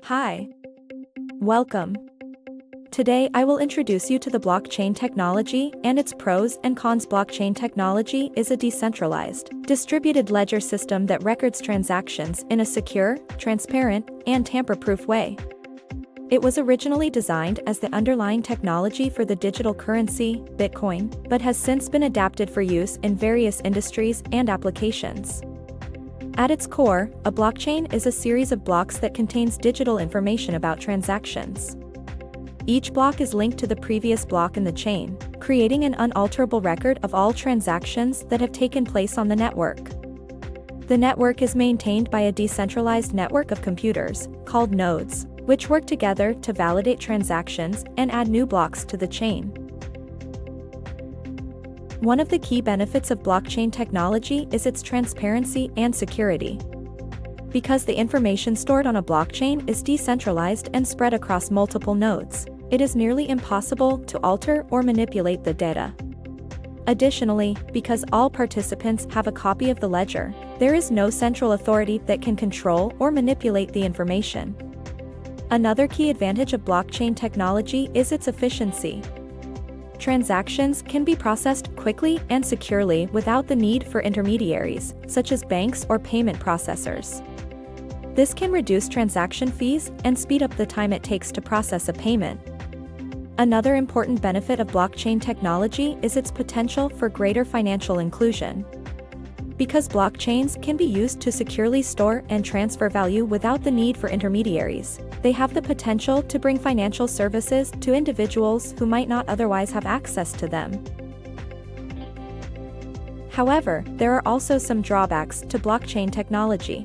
Hi. Welcome. Today I will introduce you to the blockchain technology and its pros and cons. Blockchain technology is a decentralized, distributed ledger system that records transactions in a secure, transparent, and tamper-proof way. It was originally designed as the underlying technology for the digital currency, Bitcoin, but has since been adapted for use in various industries and applications. At its core, a blockchain is a series of blocks that contains digital information about transactions. Each block is linked to the previous block in the chain, creating an unalterable record of all transactions that have taken place on the network. The network is maintained by a decentralized network of computers, called nodes, which work together to validate transactions and add new blocks to the chain. One of the key benefits of blockchain technology is its transparency and security. Because the information stored on a blockchain is decentralized and spread across multiple nodes, it is nearly impossible to alter or manipulate the data. Additionally, because all participants have a copy of the ledger, there is no central authority that can control or manipulate the information. Another key advantage of blockchain technology is its efficiency. Transactions can be processed quickly and securely without the need for intermediaries, such as banks or payment processors. This can reduce transaction fees and speed up the time it takes to process a payment. Another important benefit of blockchain technology is its potential for greater financial inclusion. Because blockchains can be used to securely store and transfer value without the need for intermediaries, they have the potential to bring financial services to individuals who might not otherwise have access to them. However, there are also some drawbacks to blockchain technology.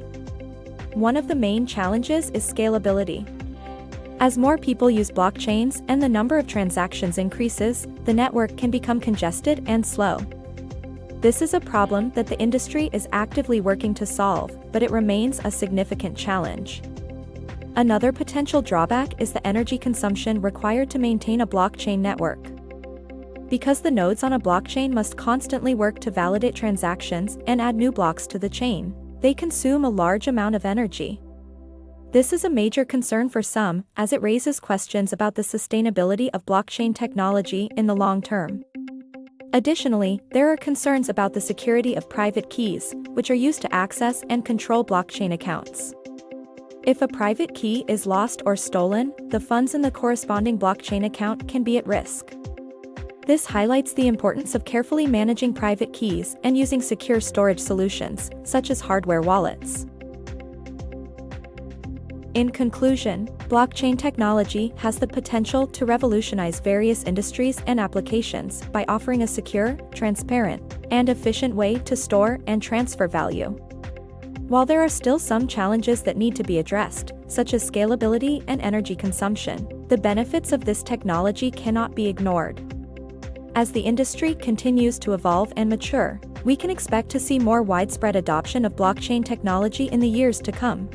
One of the main challenges is scalability. As more people use blockchains and the number of transactions increases, the network can become congested and slow. This is a problem that the industry is actively working to solve, but it remains a significant challenge. Another potential drawback is the energy consumption required to maintain a blockchain network. Because the nodes on a blockchain must constantly work to validate transactions and add new blocks to the chain, they consume a large amount of energy. This is a major concern for some, as it raises questions about the sustainability of blockchain technology in the long term. Additionally, there are concerns about the security of private keys, which are used to access and control blockchain accounts. If a private key is lost or stolen, the funds in the corresponding blockchain account can be at risk. This highlights the importance of carefully managing private keys and using secure storage solutions, such as hardware wallets. In conclusion, blockchain technology has the potential to revolutionize various industries and applications by offering a secure, transparent, and efficient way to store and transfer value. While there are still some challenges that need to be addressed, such as scalability and energy consumption, the benefits of this technology cannot be ignored. As the industry continues to evolve and mature, we can expect to see more widespread adoption of blockchain technology in the years to come.